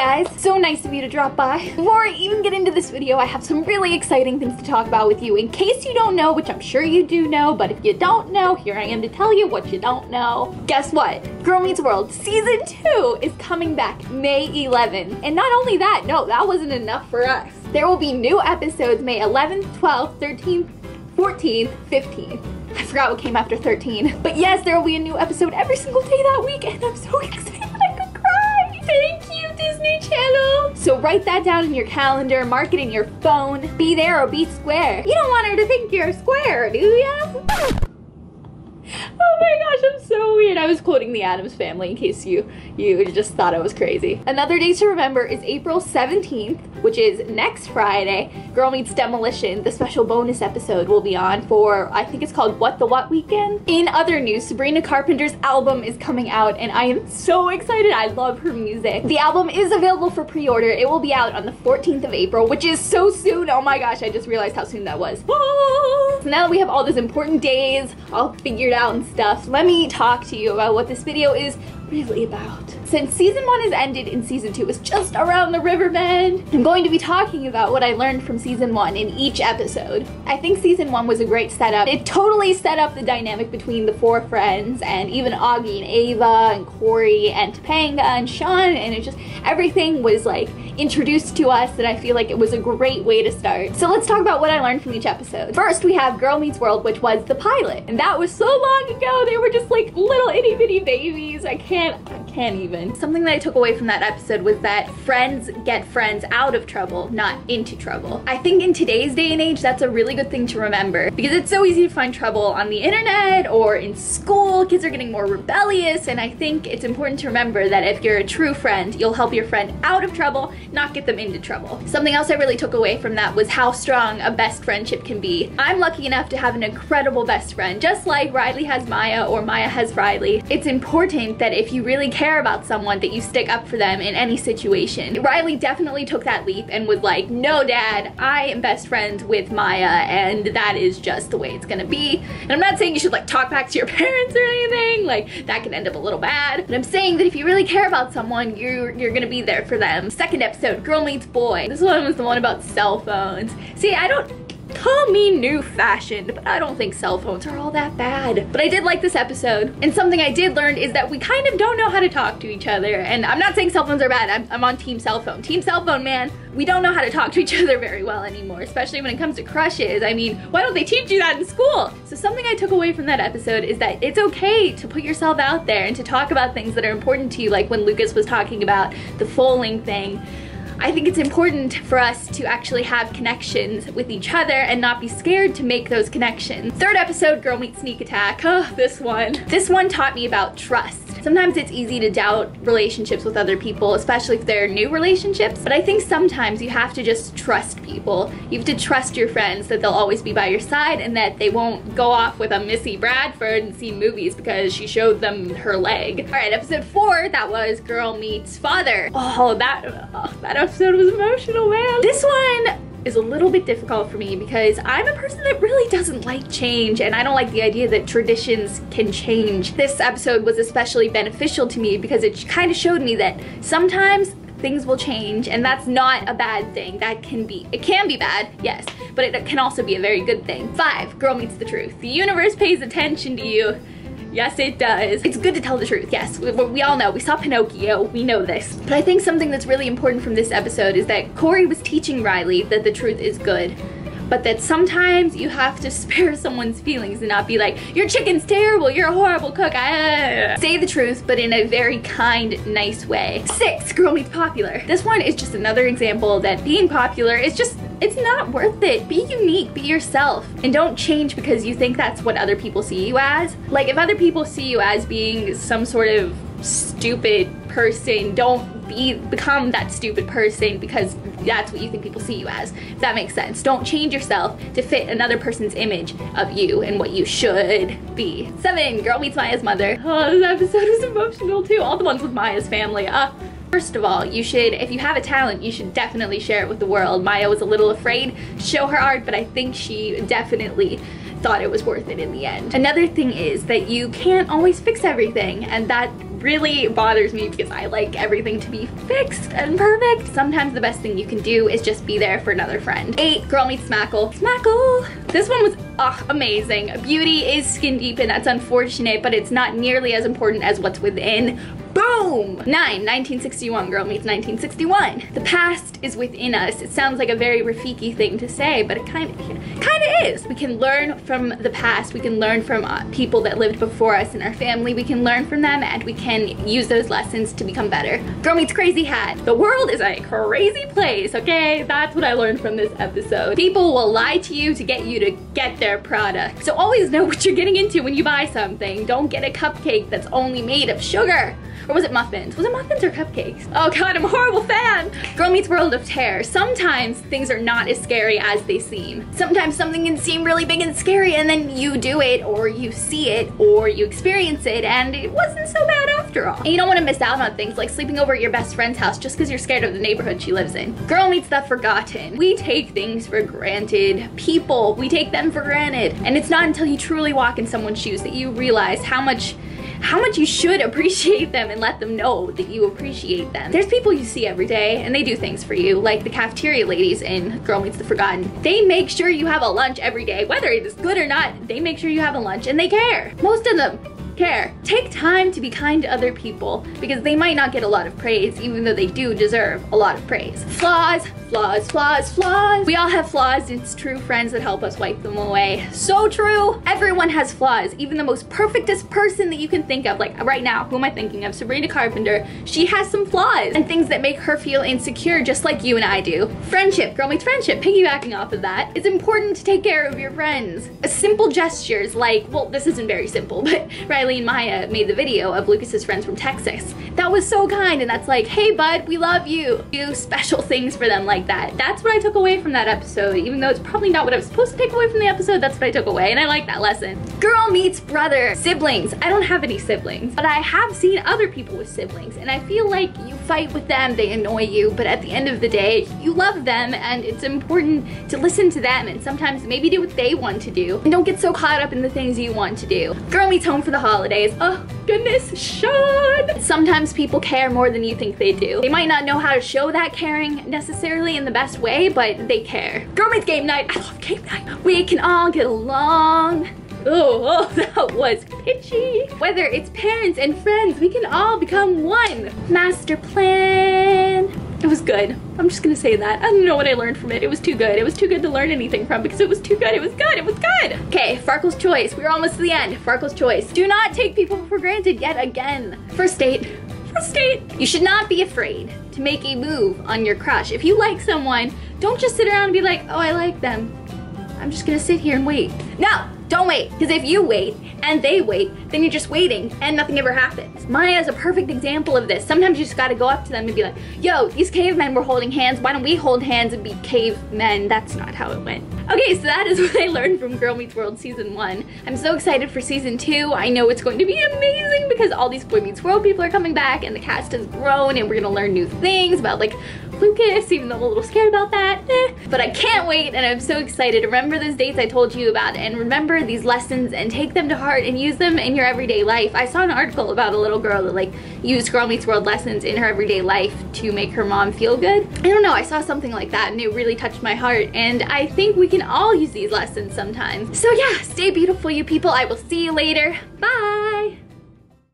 guys, so nice of you to drop by. Before I even get into this video, I have some really exciting things to talk about with you. In case you don't know, which I'm sure you do know, but if you don't know, here I am to tell you what you don't know. Guess what? Girl Meets World Season 2 is coming back May 11th. And not only that, no, that wasn't enough for us. There will be new episodes May 11th, 12th, 13th, 14th, 15th. I forgot what came after 13. But yes, there will be a new episode every single day that week, and I'm so excited I could cry. Thank you, Disney Channel. So write that down in your calendar, mark it in your phone. Be there or be square. You don't want her to think you're square, do ya? Oh my gosh, I'm so weird. I was quoting the Addams Family in case you just thought I was crazy. Another day to remember is April 17th, which is next Friday. Girl Meets Demolition, the special bonus episode will be on for, I think it's called What the What Weekend. In other news, Sabrina Carpenter's album is coming out and I am so excited. I love her music. The album is available for pre-order. It will be out on the 14th of April, which is so soon. Oh my gosh, I just realized how soon that was. So now that we have all those important days all figured out and stuff, let me talk to you about what this video is really about. Since season 1 has ended and season 2 is just around the river bend, I'm going to be talking about what I learned from season 1 in each episode. I think season 1 was a great setup. It totally set up the dynamic between the 4 friends and even Augie and Ava and Corey and Topanga and Sean, and it just, everything was like introduced to us, and I feel like it was a great way to start. So let's talk about what I learned from each episode. First, we have Girl Meets World, which was the pilot, and that was so long ago. They were just like little itty bitty babies. I can't even. Something that I took away from that episode was that friends get friends out of trouble, not into trouble. I think in today's day and age, that's a really good thing to remember because it's so easy to find trouble on the internet or in school. Kids are getting more rebellious, and I think it's important to remember that if you're a true friend, you'll help your friend out of trouble, not get them into trouble. Something else I really took away from that was how strong a best friendship can be. I'm lucky enough to have an incredible best friend, just like Riley has Maya or Maya has Riley. It's important that if you really care about someone, that you stick up for them in any situation. Riley definitely took that leap and was like, no dad, I am best friends with Maya and that is just the way it's gonna be. And I'm not saying you should like talk back to your parents or anything, like that can end up a little bad, but I'm saying that if you really care about someone, you're gonna be there for them. Second episode, Girl Meets Boy. This one was the one about cell phones. See, call me new-fashioned, but I don't think cell phones are all that bad. But I did like this episode, and something I did learn is that we kind of don't know how to talk to each other, and I'm not saying cell phones are bad. I'm on team cell phone. Team cell phone, man. We don't know how to talk to each other very well anymore, especially when it comes to crushes. I mean, why don't they teach you that in school? So something I took away from that episode is that it's okay to put yourself out there and to talk about things that are important to you, like when Lucas was talking about the foaling thing. I think it's important for us to actually have connections with each other and not be scared to make those connections. Third episode, Girl Meets Sneak Attack. Oh, this one taught me about trust. Sometimes it's easy to doubt relationships with other people, especially if they're new relationships, but I think sometimes you have to just trust people. You have to trust your friends that they'll always be by your side and that they won't go off with a Missy Bradford and see movies because she showed them her leg. All right, episode 4, that was Girl Meets Father. Oh, that episode was emotional, man. This one is a little bit difficult for me because I'm a person that really doesn't like change, and I don't like the idea that traditions can change. This episode was especially beneficial to me because it kind of showed me that sometimes things will change, and that's not a bad thing. It can be bad, yes, but it can also be a very good thing. 5, Girl Meets the Truth. The universe pays attention to you. Yes, it does. It's good to tell the truth, yes. We all know. We saw Pinocchio. We know this. But I think something that's really important from this episode is that Corey was teaching Riley that the truth is good, but that sometimes you have to spare someone's feelings and not be like, your chicken's terrible, you're a horrible cook. Say the truth, but in a very kind, nice way. 6, Girl Meets Popular. This one is just another example that being popular is just, it's not worth it. Be unique, be yourself, and don't change because you think that's what other people see you as. Like, if other people see you as being some sort of stupid person, don't become that stupid person because that's what you think people see you as, if that makes sense. Don't change yourself to fit another person's image of you and what you should be. 7, Girl Meets Maya's Mother. Oh, this episode was emotional too. All the ones with Maya's family. First of all, you should, if you have a talent, you should definitely share it with the world. Maya was a little afraid to show her art, but I think she definitely thought it was worth it in the end. Another thing is that you can't always fix everything, and that really bothers me because I like everything to be fixed and perfect. Sometimes the best thing you can do is just be there for another friend. 8, girl meets Smackle. Smackle! This one was amazing. Beauty is skin deep and that's unfortunate, but it's not nearly as important as what's within. Boom! 9, 1961, girl meets 1961. The past is within us. It sounds like a very Rafiki thing to say, but it kind of is. We can learn from the past. We can learn from people that lived before us in our family. We can learn from them and we can use those lessons to become better. Girl meets Crazy Hat. The world is a crazy place, okay? That's what I learned from this episode. People will lie to you to get you to get their product. So always know what you're getting into when you buy something. Don't get a cupcake that's only made of sugar. Or was it muffins? Was it muffins or cupcakes? Oh god, I'm a horrible fan! Girl meets World of Terror. Sometimes things are not as scary as they seem. Sometimes something can seem really big and scary and then you do it, or you see it, or you experience it, and it wasn't so bad after all. And you don't want to miss out on things like sleeping over at your best friend's house just because you're scared of the neighborhood she lives in. Girl meets the Forgotten. We take things for granted. People, we take them for granted. And it's not until you truly walk in someone's shoes that you realize how much you should appreciate them and let them know that you appreciate them. There's people you see every day and they do things for you, like the cafeteria ladies in Girl Meets the Forgotten. They make sure you have a lunch every day, whether it is good or not. They make sure you have a lunch and they care. Most of them care. Take time to be kind to other people because they might not get a lot of praise, even though they do deserve a lot of praise. Flaws, flaws, flaws, flaws. We all have flaws. It's true friends that help us wipe them away. So true. Everyone has flaws. Even the most perfectest person that you can think of, like right now, who am I thinking of? Sabrina Carpenter. She has some flaws and things that make her feel insecure just like you and I do. Friendship, girl meets friendship. Piggybacking off of that, it's important to take care of your friends. Simple gestures like, well, this isn't very simple, but Riley and Maya made the video of Lucas's friends from Texas. That was so kind, and that's like, hey bud, we love you. Do special things for them like that. That's what I took away from that episode, even though it's probably not what I was supposed to take away from the episode. That's what I took away, and I like that lesson. Girl meets brother. Siblings. I don't have any siblings, but I have seen other people with siblings, and I feel like you fight with them, they annoy you, but at the end of the day, you love them, and it's important to listen to them, and sometimes maybe do what they want to do, and don't get so caught up in the things you want to do. Girl meets home for the holidays. Oh goodness, Sean! Sometimes people care more than you think they do. They might not know how to show that caring necessarily in the best way, but they care. Girl meets game night. I love game night. We can all get along. Oh, that was pitchy. Whether it's parents and friends, we can all become one. Master plan. It was good. I'm just gonna say that. I don't know what I learned from it. It was too good. It was too good to learn anything from because it was too good. It was good. It was good. Okay, Farkle's choice. We're almost to the end. Farkle's choice. Do not take people for granted yet again. First date. First date. You should not be afraid to make a move on your crush. If you like someone, don't just sit around and be like, oh, I like them. I'm just gonna sit here and wait. No, don't wait. Because if you wait and they wait, then you're just waiting and nothing ever happens. Maya is a perfect example of this. Sometimes you just gotta go up to them and be like, yo, these cavemen were holding hands. Why don't we hold hands and be cavemen? That's not how it went. Okay, so that is what I learned from Girl Meets World Season 1. I'm so excited for Season 2. I know it's going to be amazing because all these Boy Meets World people are coming back and the cast has grown and we're gonna learn new things about like Lucas, even though I'm a little scared about that. But I can't wait and I'm so excited. Remember those dates I told you about and remember these lessons and take them to heart and use them in your everyday life. I saw an article about a little girl that like used Girl Meets World lessons in her everyday life to make her mom feel good. I don't know, I saw something like that and it really touched my heart and I think we can all use these lessons sometimes. So yeah, stay beautiful you people. I will see you later. Bye!